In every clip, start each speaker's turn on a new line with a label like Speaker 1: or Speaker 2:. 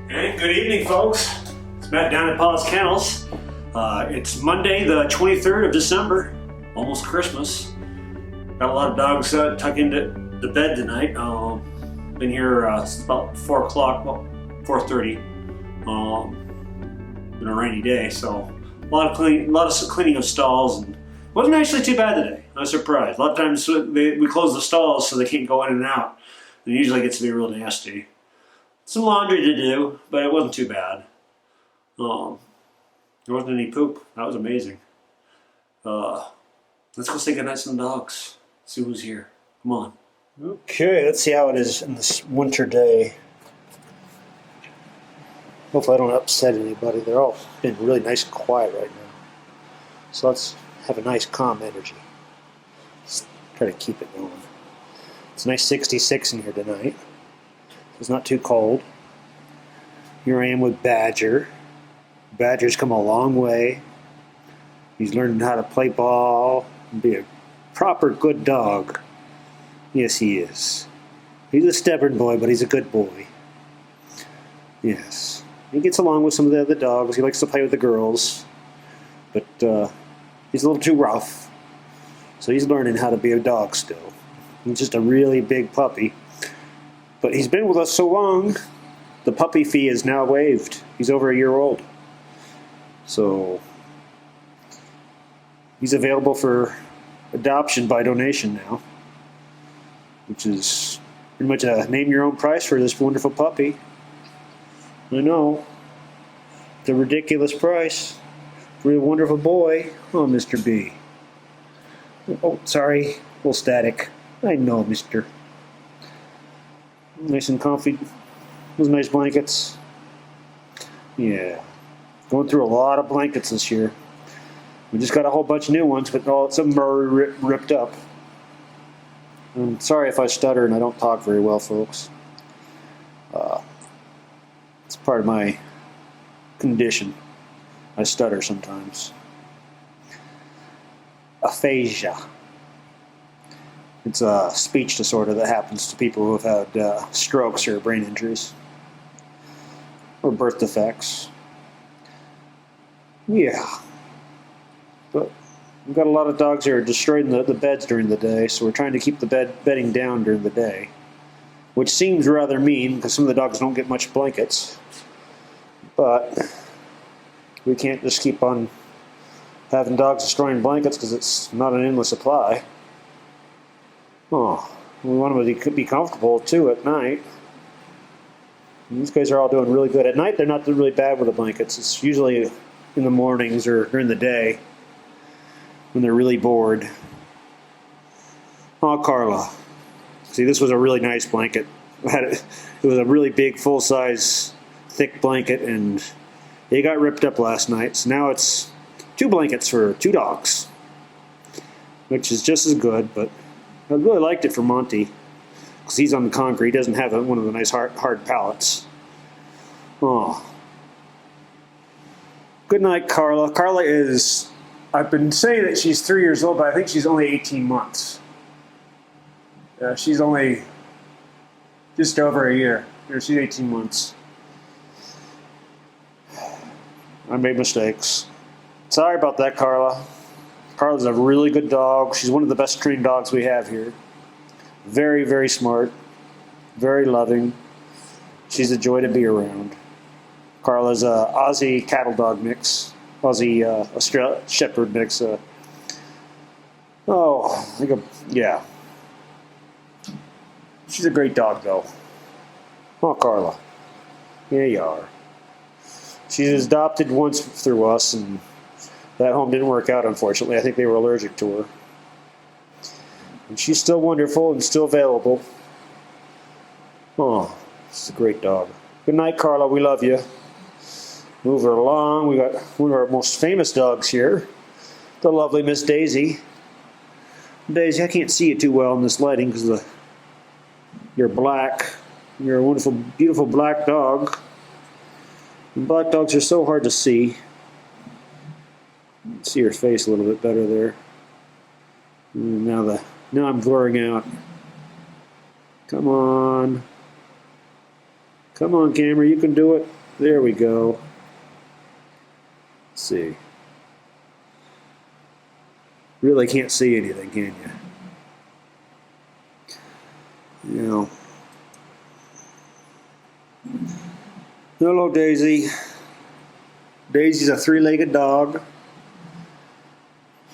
Speaker 1: And good evening, folks. It's Matt down at PAWS Kennels. It's Monday, the 23rd of December, almost Christmas. Got a lot of dogs tucked into the bed tonight. Been here since about 4 o'clock, well, 4:30. Been a rainy day, so a lot of cleaning of stalls, and wasn't actually too bad today. I was surprised. A lot of times we close the stalls so they can't go in and out. It usually gets to be real nasty. Some laundry to do, but it wasn't too bad. There wasn't any poop. That was amazing. Let's go say goodnight to the dogs. See who's here. Come on.
Speaker 2: Okay, let's see how it is in this winter day. Hopefully I don't upset anybody. They're all been really nice and quiet right now. So let's have a nice calm energy. Let's try to keep it going. It's a nice 66 in here tonight. It's not too cold. Here I am with Badger. Badger's come a long way. He's learning how to play ball and be a proper good dog. Yes, he is. He's a stubborn boy, but he's a good boy. Yes. He gets along with some of the other dogs. He likes to play with the girls. But he's a little too rough. So he's learning how to be a dog still. He's just a really big puppy. But he's been with us so long, the puppy fee is now waived. He's over a year old. So he's available for adoption by donation now, which is pretty much a name your own price for this wonderful puppy. I know. It's a ridiculous price for a wonderful boy. Oh, Mr. B. Oh, sorry. A little static. I know, mister. Nice and comfy. Those nice blankets. Yeah. Going through a lot of blankets this year. We just got a whole bunch of new ones, but some of them are ripped up. I'm sorry if I stutter and I don't talk very well, folks. It's part of my condition. I stutter sometimes. Aphasia. It's a speech disorder that happens to people who have had strokes or brain injuries or birth defects. Yeah. But we've got a lot of dogs here destroying the beds during the day, so we're trying to keep the bedding down during the day, which seems rather mean because some of the dogs don't get much blankets. But we can't just keep on having dogs destroying blankets because it's not an endless supply. Oh, we want them to be comfortable too at night. And these guys are all doing really good. At night, they're not really bad with the blankets. It's usually in the mornings or during the day when they're really bored. Oh, Carla. See, this was a really nice blanket. It was a really big, full-size, thick blanket, and it got ripped up last night. So now it's 2 blankets for 2 dogs, which is just as good, but I really liked it for Monty because he's on the concrete. He doesn't have one of the nice hard pallets. Oh. Good night, Carla. Carla is, I've been saying that she's 3 years old, but I think she's only 18 months. She's only just over a year. She's 18 months. I made mistakes. Sorry about that, Carla. Carla's a really good dog. She's one of the best trained dogs we have here. Very, very smart. Very loving. She's a joy to be around. Carla's a Aussie cattle dog mix. Aussie Australian Shepherd mix. Yeah. She's a great dog, though. Oh, Carla. Yeah, you are. She was adopted once through us, and that home didn't work out, unfortunately. I think they were allergic to her. And she's still wonderful and still available. Oh, she's a great dog. Good night, Carla. We love you. Move her along. We got one of our most famous dogs here, the lovely Miss Daisy. Daisy, I can't see you too well in this lighting because you're black. You're a wonderful, beautiful black dog. And black dogs are so hard to see. See her face a little bit better there. And now I'm blurring out. Come on. Come on, camera, you can do it. There we go. Let's see. Really can't see anything, can you? You know. Hello, Daisy. Daisy's a three-legged dog.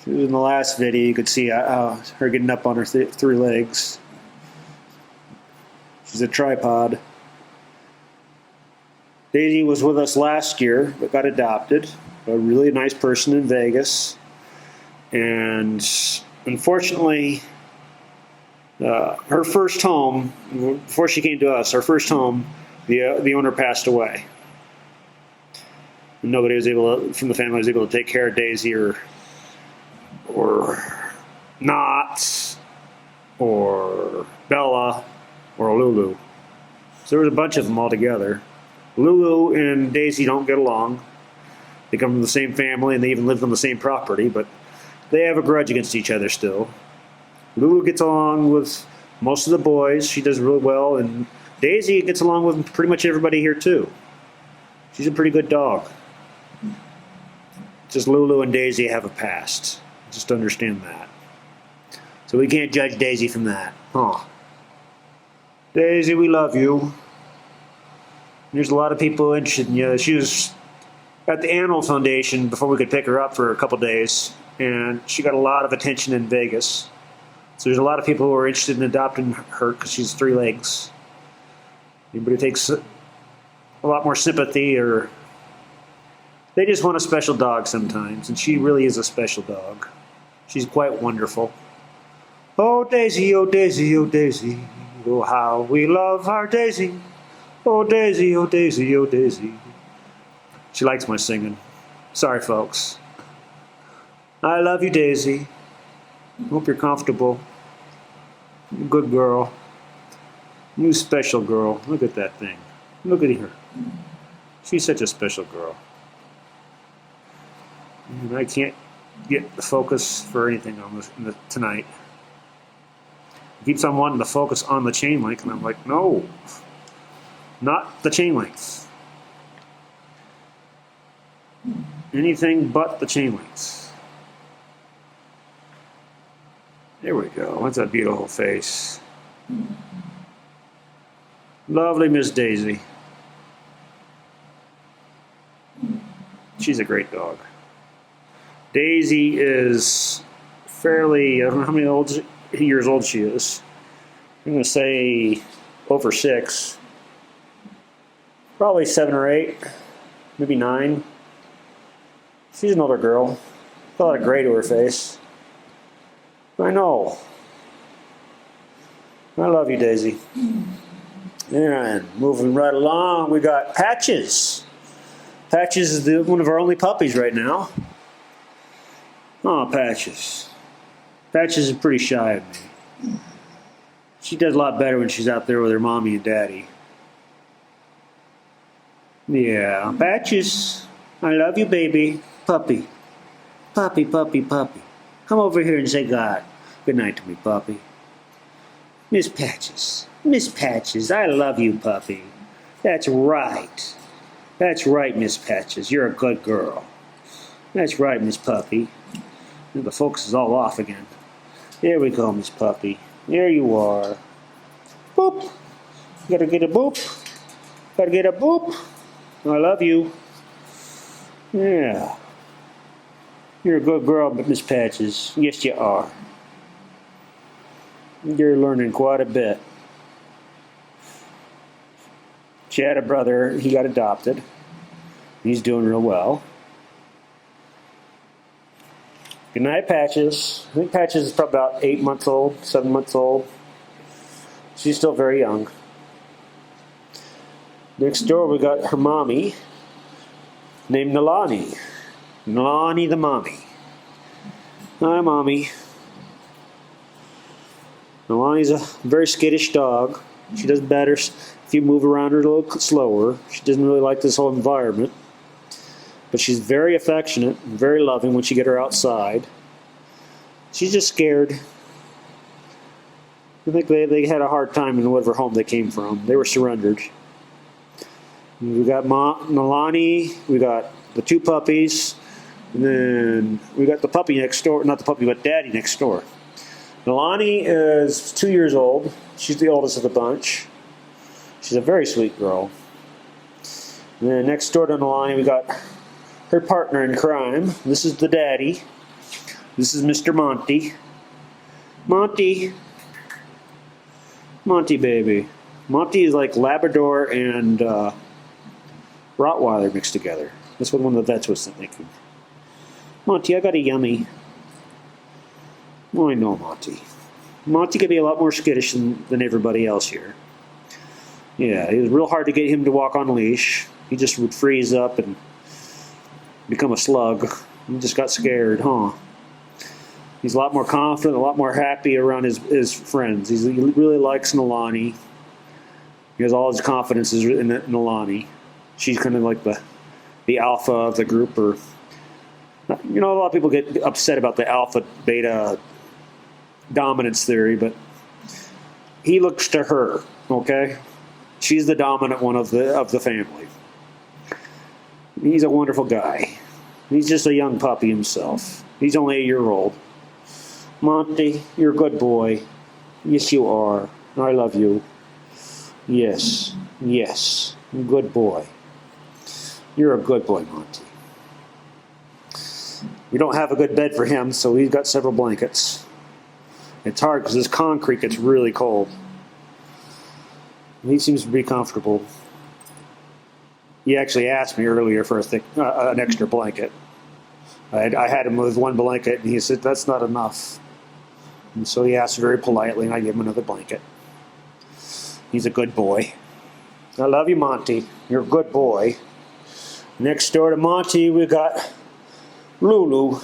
Speaker 2: She was in the last video. You could see her getting up on her three legs. She's a tripod. Daisy was with us last year, but got adopted. A really nice person in Vegas. And unfortunately, her first home, before she came to us, her first home, the owner passed away. And nobody was from the family was able to take care of Daisy or Knots or Bella or Lulu. So there was a bunch of them all together. Lulu and Daisy don't get along. They come from the same family and they even live on the same property, but they have a grudge against each other still. Lulu gets along with most of the boys. She does really well, and Daisy gets along with pretty much everybody here too. She's a pretty good dog. Just Lulu and Daisy have a past. Just understand that. So we can't judge Daisy from that. Huh. Daisy, we love you. There's a lot of people interested in you. She was at the Animal Foundation before we could pick her up for a couple days, and she got a lot of attention in Vegas. So there's a lot of people who are interested in adopting her because she's three legs. Anybody takes a lot more sympathy, or they just want a special dog sometimes, and she really is a special dog. She's quite wonderful. Oh, Daisy, oh, Daisy, oh, Daisy. Oh, how we love our Daisy. Oh, Daisy, oh, Daisy, oh, Daisy. She likes my singing. Sorry, folks. I love you, Daisy. Hope you're comfortable. You're a good girl. You special girl. Look at that thing. Look at her. She's such a special girl. And I can't get the focus for anything on this tonight. It keeps on wanting to focus on the chain link, and I'm like, no. Not the chain links. Anything but the chain links. There we go. What's that beautiful face? Lovely Miss Daisy. She's a great dog. Daisy is fairly, I don't know how many years old she is. I'm going to say over 6. Probably 7 or 8, maybe 9. She's an older girl. Got a lot of gray to her face. I know. I love you, Daisy. And moving right along, we got Patches. Patches is one of our only puppies right now. Oh, Patches. Patches is pretty shy of me. She does a lot better when she's out there with her mommy and daddy. Yeah, Patches. I love you, baby. Puppy. Puppy, puppy, puppy. Come over here and say good night to me, puppy. Miss Patches. Miss Patches, I love you, puppy. That's right. That's right, Miss Patches. You're a good girl. That's right, Miss Puppy. And the focus is all off again. There we go, Miss Puppy. There you are. Boop. Gotta get a boop. Gotta get a boop. I love you. Yeah. You're a good girl, but Miss Patches. Yes, you are. You're learning quite a bit. She had a brother. He got adopted. He's doing real well. Good night, Patches. I think Patches is probably about 8 months old, 7 months old. She's still very young. Next door, we got her mommy, named Nalani. Nalani the mommy. Hi, Mommy. Nalani's a very skittish dog. She does better if you move around her a little slower. She doesn't really like this whole environment. But she's very affectionate and very loving once you get her outside. She's just scared. I think they had a hard time in whatever home they came from. They were surrendered. We got Milani, we got the two puppies, and then we got the puppy next door, not the puppy, but Daddy next door. Milani is 2 years old. She's the oldest of the bunch. She's a very sweet girl. And then next door to Milani, we got her partner in crime. This is the daddy. This is Mr. Monty. Monty. Monty, baby. Monty is like Labrador and Rottweiler mixed together. That's what one of the vets was thinking. Monty, I got a yummy. Oh, I know Monty. Monty could be a lot more skittish than everybody else here. Yeah, it was real hard to get him to walk on leash. He just would freeze up and become a slug. He just got scared, huh? He's a lot more confident, a lot more happy around his friends. He really likes Nalani. He has all his confidence in Nalani. She's kind of like the alpha of the group. Or, you know, a lot of people get upset about the alpha-beta dominance theory, but he looks to her, okay? She's the dominant one of the family. He's a wonderful guy. He's just a young puppy himself. He's only 1 year old. Monty, you're a good boy. Yes, you are. I love you. Yes, yes, good boy. You're a good boy, Monty. We don't have a good bed for him, so he's got several blankets. It's hard because this concrete gets really cold. He seems to be comfortable. He actually asked me earlier for an extra blanket. I had him with one blanket, and he said, that's not enough. And so he asked very politely, and I gave him another blanket. He's a good boy. I love you, Monty. You're a good boy. Next door to Monty, we got Lulu.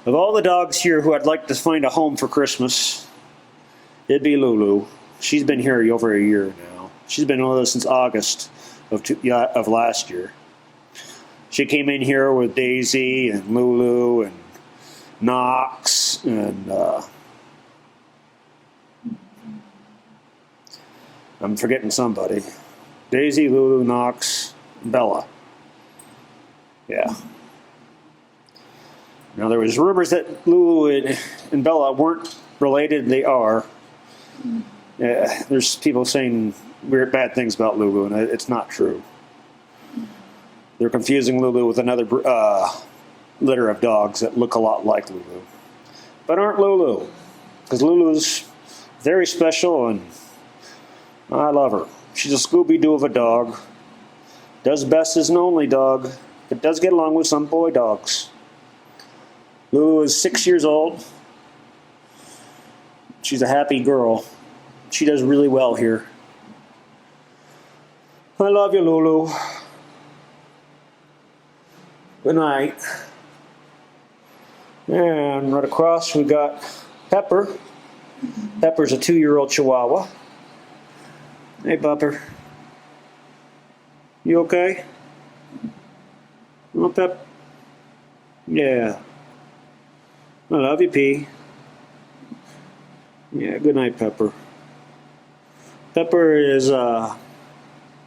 Speaker 2: Of all the dogs here who I'd like to find a home for Christmas, it'd be Lulu. She's been here over 1 year now. She's been with us since August of last year. She came in here with Daisy and Lulu and Knox and I'm forgetting somebody. Daisy, Lulu, Knox, Bella. Yeah. Now there was rumors that Lulu and Bella weren't related. They are. There's people saying weird, bad things about Lulu, and it's not true. They're confusing Lulu with another litter of dogs that look a lot like Lulu, but aren't Lulu, because Lulu's very special, and I love her. She's a Scooby-Doo of a dog. Does best as an only dog, but does get along with some boy dogs. Lulu is 6 years old. She's a happy girl. She does really well here. I love you, Lulu. Good night. And right across we got Pepper. Pepper's a 2-year-old Chihuahua. Hey, Pepper. You okay? Oh, Pep? Yeah. I love you, P. Yeah, good night, Pepper. Pepper is a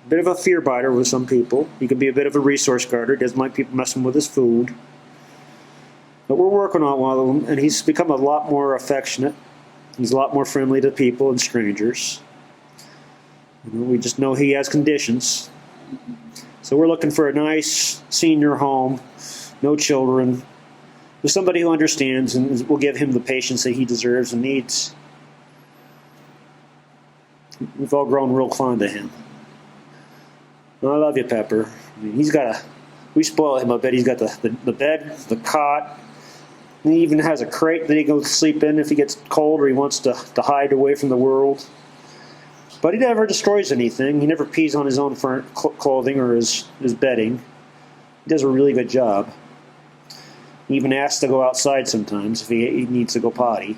Speaker 2: bit of a fear biter with some people. He can be a bit of a resource guarder. Doesn't like people messing with his food. But we're working on one of them, and he's become a lot more affectionate. He's a lot more friendly to people and strangers. You know, we just know he has conditions. So we're looking for a nice senior home, no children, with somebody who understands and will give him the patience that he deserves and needs. We've all grown real fond of him. I love you, Pepper. I mean, we spoil him a bit. He's got the bed, the cot, and he even has a crate that he goes to sleep in if he gets cold or he wants to hide away from the world. But he never destroys anything. He never pees on his own clothing or his bedding. He does a really good job. He even asks to go outside sometimes if he needs to go potty.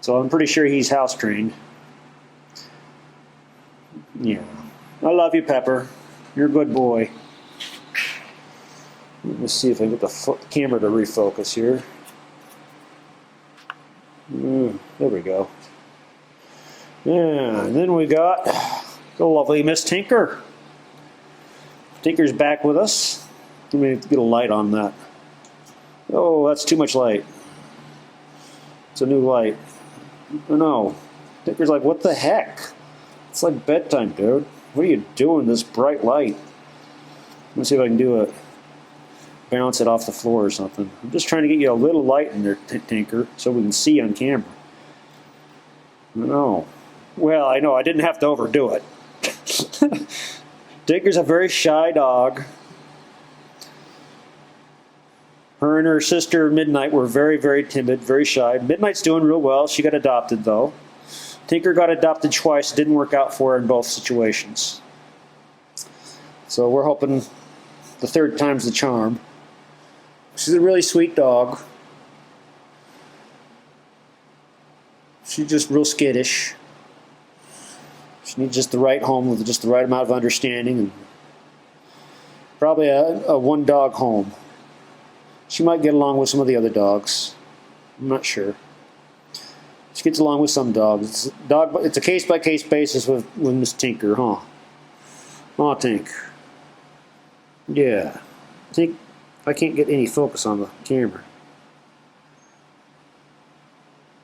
Speaker 2: So I'm pretty sure he's house trained. Yeah. I love you, Pepper. You're a good boy. Let me see if I can get the camera to refocus here. There we go. Yeah, and then we got The lovely Miss Tinker. Tinker's back with us. Let me get a light on that. Oh, that's too much light. It's a new light. Oh no. Tinker's like, what the heck? It's like bedtime, dude. What are you doing, this bright light? Let me see if I can do it. Bounce it off the floor or something. I'm just trying to get you a little light in there, Tinker, so we can see on camera. No. Well, I know, I didn't have to overdo it. Tinker's a very shy dog. Her and her sister Midnight were very, very timid, very shy. Midnight's doing real well. She got adopted, though. Tinker got adopted twice. It didn't work out for her in both situations. So we're hoping the third time's the charm. She's a really sweet dog. She's just real skittish. She needs just the right home with just the right amount of understanding, and probably a one-dog home. She might get along with some of the other dogs. I'm not sure. She gets along with some dogs. It's a case-by-case basis with Miss Tinker, huh? Aw, Tink. Yeah. Tink, I can't get any focus on the camera.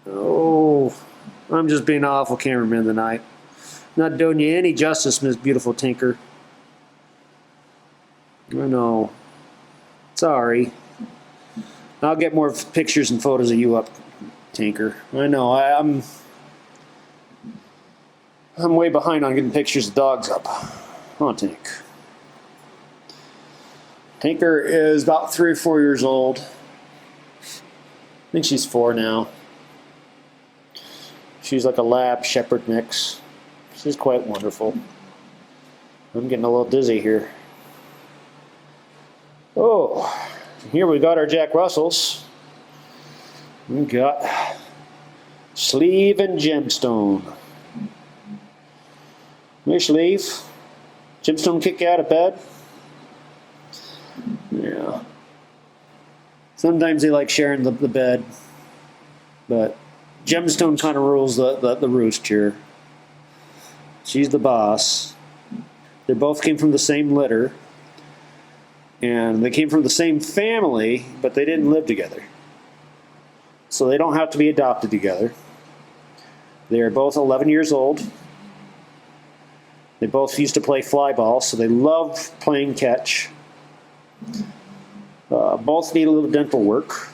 Speaker 2: Oh, I'm just being an awful cameraman tonight. Not doing you any justice, Miss Beautiful Tinker. I know. Sorry. I'll get more pictures and photos of you up, Tinker. I know. I'm way behind on getting pictures of dogs up. Oh, Tink. Tinker is about 3 or 4 years old. I think she's 4 now. She's like a lab shepherd mix. She's quite wonderful. I'm getting a little dizzy here. Oh, here we got our Jack Russells. We got Sleeve and Gemstone. Here, Sleeve. Gemstone kick you out of bed? Yeah. Sometimes they like sharing the bed, but Gemstone kind of rules the roost here. She's the boss. They both came from the same litter, and they came from the same family, but they didn't live together. So they don't have to be adopted together. They are both 11 years old. They both used to play fly ball, so they love playing catch. Both need a little dental work,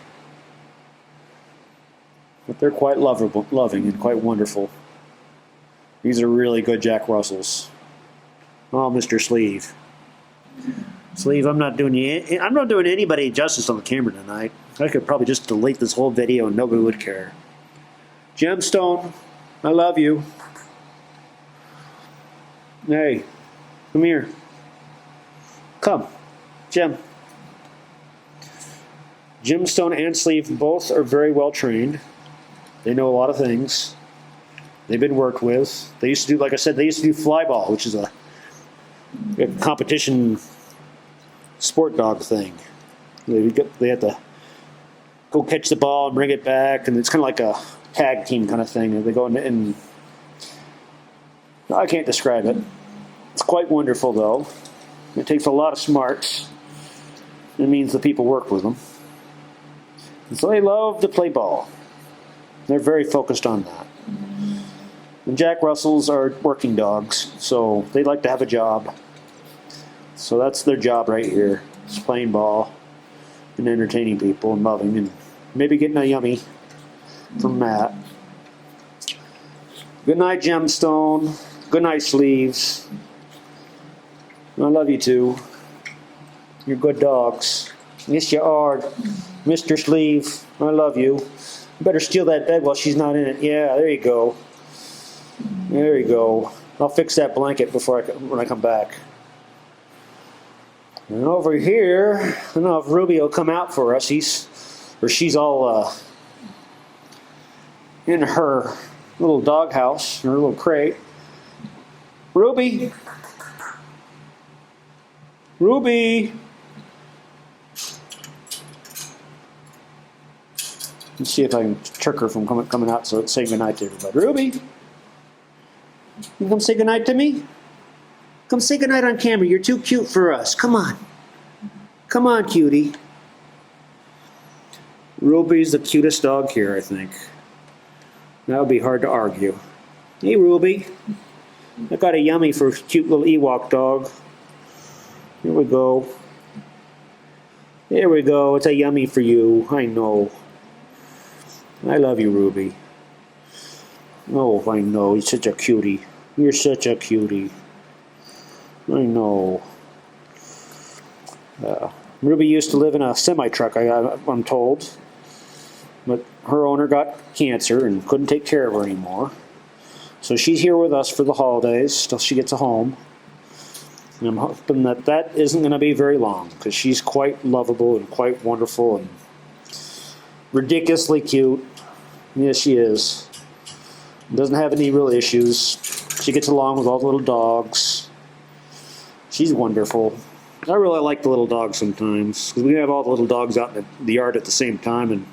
Speaker 2: but they're quite loving and quite wonderful. These are really good Jack Russells. Oh, Mr. Sleeve. Sleeve, I'm not doing anybody justice on the camera tonight. I could probably just delete this whole video and nobody would care. Gemstone, I love you. Hey, come here. Come, Gem. Gemstone and Sleeve both are very well trained. They know a lot of things. They've been worked with. They used to do, like I said, they used to do fly ball, which is a competition sport dog thing. They have to go catch the ball and bring it back, and it's kind of like a tag team kind of thing. They go in and I can't describe it. It's quite wonderful, though. It takes a lot of smarts. It means the people work with them. And so they love to play ball. They're very focused on that. And Jack Russells are working dogs, so they like to have a job. So that's their job right here. It's playing ball and entertaining people and loving and maybe getting a yummy from Matt. Good night, Gemstone. Good night, Sleeves. I love you too. You're good dogs. Yes, you are. Mr. Sleeve, I love you. You better steal that bed while she's not in it. Yeah, there you go. There you go. I'll fix that blanket when I come back. And over here, I don't know if Ruby will come out for us. She's all in her little doghouse, her little crate. Ruby! Ruby! Let's see if I can trick her from coming out so it's saying goodnight to everybody. Ruby! You come say goodnight to me? Come say goodnight on camera. You're too cute for us. Come on. Come on, cutie. Ruby's the cutest dog here, I think. That would be hard to argue. Hey, Ruby. I got a yummy for a cute little Ewok dog. Here we go. There we go. It's a yummy for you. I know. I love you, Ruby. Oh, I know. You're such a cutie. You're such a cutie. I know. Ruby used to live in a semi-truck, I'm told. But her owner got cancer and couldn't take care of her anymore. So she's here with us for the holidays till she gets a home. And I'm hoping that isn't going to be very long, because she's quite lovable and quite wonderful and ridiculously cute. Yes, she is. Doesn't have any real issues. She gets along with all the little dogs. She's wonderful. I really like the little dogs sometimes, because we have all the little dogs out in the yard at the same time, and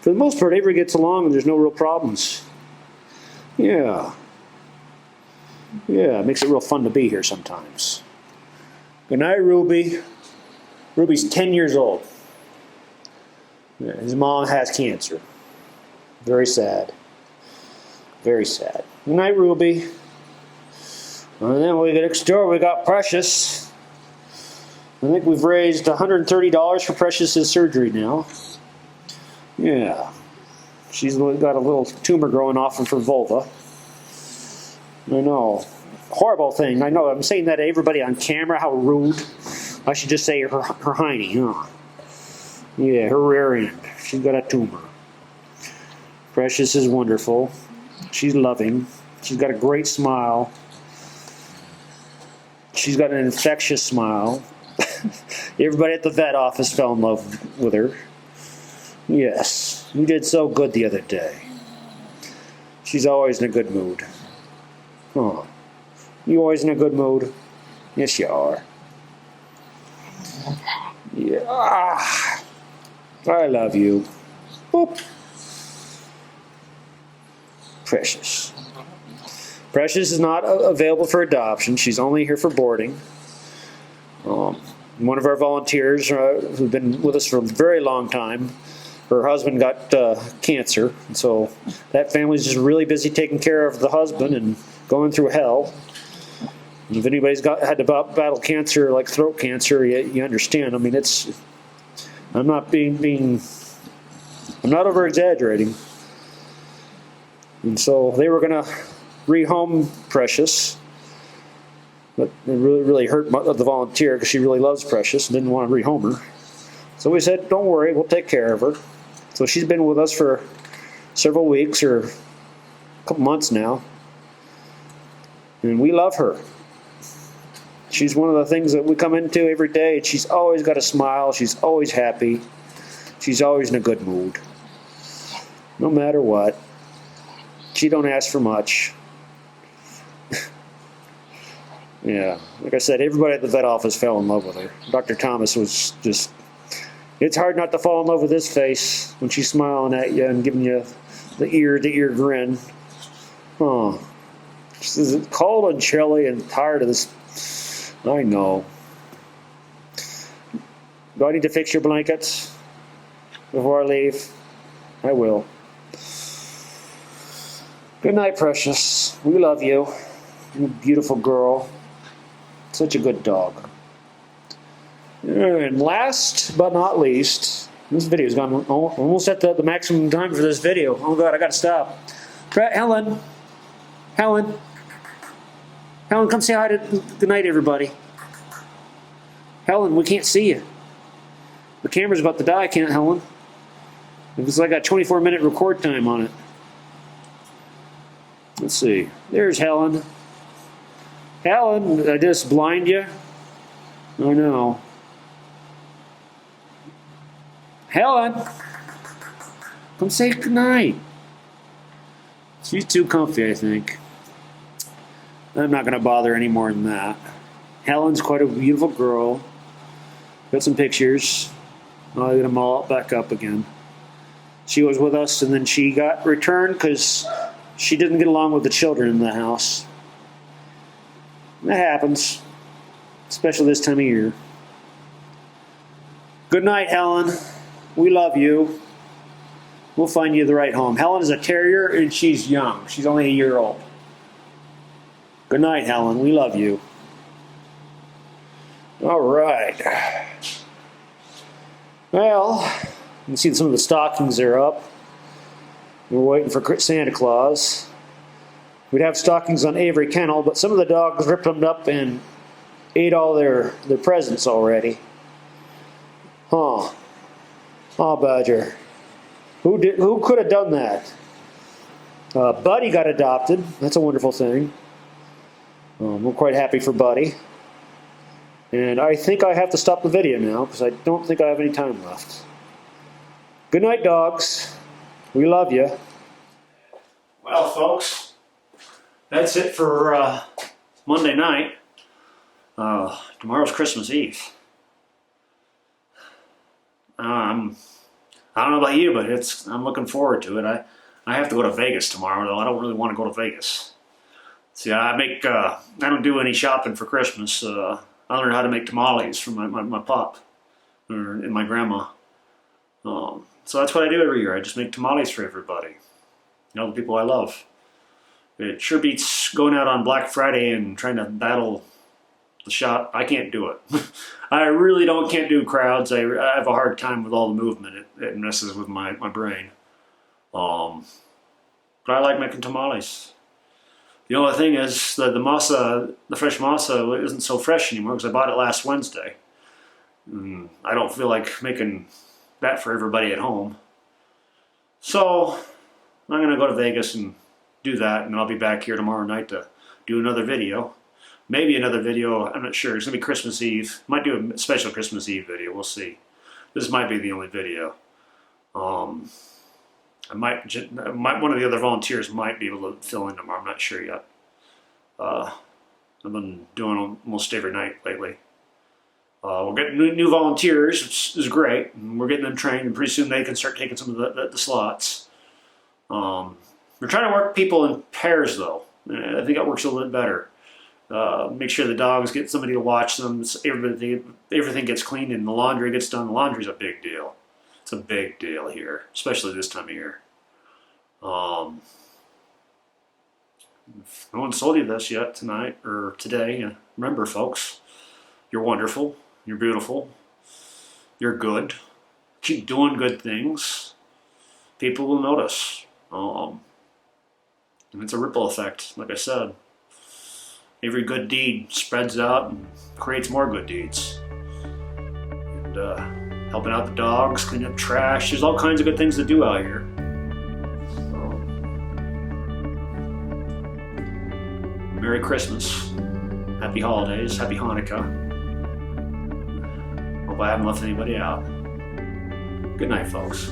Speaker 2: for the most part, everybody gets along and there's no real problems. Yeah. Yeah, it makes it real fun to be here sometimes. Good night, Ruby. Ruby's 10 years old. Yeah, his mom has cancer. Very sad. Very sad. Good night, Ruby. And then we get next door, we got Precious. I think we've raised $130 for Precious's surgery now. Yeah. She's got a little tumor growing off of her vulva. I know. Horrible thing. I know. I'm saying that to everybody on camera. How rude. I should just say her hiney, huh? Yeah, her rear end. She's got a tumor. Precious is wonderful. She's loving. She's got a great smile. She's got an infectious smile. Everybody at the vet office fell in love with her. Yes, you did so good the other day. She's always in a good mood. Oh, you always in a good mood? Yes, you are. Yeah. I love you. Boop. Precious. Precious is not available for adoption. She's only here for boarding. One of our volunteers who've been with us for a very long time, her husband got cancer, and so that family's just really busy taking care of the husband and going through hell. And if anybody's had to battle cancer like throat cancer, you understand. I mean, I'm not I'm not over exaggerating. And so they were going to rehome Precious, but it really hurt the volunteer because she really loves Precious and didn't want to rehome her. So we said, don't worry, we'll take care of her. So she's been with us for several weeks or a couple months now. And we love her. She's one of the things that we come into every day. She's always got a smile. She's always happy. She's always in a good mood. No matter what. She don't ask for much. Yeah, like I said, everybody at the vet office fell in love with her. Dr. Thomas was just... It's hard not to fall in love with his face when she's smiling at you and giving you the ear-to-ear grin. Oh, she's cold and chilly and tired of this. I know. Do I need to fix your blankets before I leave? I will. Good night, Precious. We love you. You beautiful girl. Such a good dog. And last but not least, this video's gone almost at the maximum time for this video. Oh God, I gotta stop. Helen, come say hi to good night, everybody. Helen, we can't see you. The camera's about to die, can't Helen? It's like a 24-minute record time on it. Let's see. There's Helen. Helen, did I just blind you? Oh no. Helen! Come say goodnight. She's too comfy, I think. I'm not going to bother any more than that. Helen's quite a beautiful girl. Got some pictures. I'll get them all back up again. She was with us, and then she got returned because she didn't get along with the children in the house. That happens, especially this time of year. Good night, Helen. We love you. We'll find you the right home. Helen is a terrier and she's young. She's only a year old. Good night, Helen. We love you. All right. Well, you can see some of the stockings are up. We're waiting for Santa Claus. We'd have stockings on Avery Kennel, but some of the dogs ripped them up and ate all their presents already. Huh. Oh, Badger. Who could have done that? Buddy got adopted. That's a wonderful thing. We're quite happy for Buddy. And I think I have to stop the video now because I don't think I have any time left. Good night, dogs. We love you.
Speaker 1: Well, folks, that's it for Monday night. Tomorrow's Christmas Eve. I don't know about you, but I'm looking forward to it. I have to go to Vegas tomorrow, though. I don't really want to go to Vegas. See, I don't do any shopping for Christmas. I learned how to make tamales from my pop and my grandma. So that's what I do every year. I just make tamales for everybody. The people I love. It sure beats going out on Black Friday and trying to battle the shop. I can't do it. I really can't do crowds. I have a hard time with all the movement. It messes with my brain. But I like making tamales. The only thing is that the fresh masa isn't so fresh anymore because I bought it last Wednesday. I don't feel like making that for everybody at home. So I'm going to go to Vegas and do that, and I'll be back here tomorrow night to do another video. Maybe another video, I'm not sure. It's going to be Christmas Eve. Might do a special Christmas Eve video, we'll see. This might be the only video. One of the other volunteers might be able to fill in tomorrow, I'm not sure yet. I've been doing almost every night lately. We're getting new volunteers, which is great. We're getting them trained, and pretty soon they can start taking some of the slots. We're trying to work people in pairs, though. I think that works a little bit better. Make sure the dogs get somebody to watch them. Everything gets cleaned and the laundry gets done. The laundry's a big deal. It's a big deal here, especially this time of year. If no one told you this yet tonight or today, remember, folks, you're wonderful. You're beautiful. You're good. Keep doing good things. People will notice. And it's a ripple effect, like I said. Every good deed spreads out and creates more good deeds. And helping out the dogs, cleaning up trash. There's all kinds of good things to do out here. Merry Christmas. Happy holidays. Happy Hanukkah. Hope I haven't left anybody out. Good night, folks.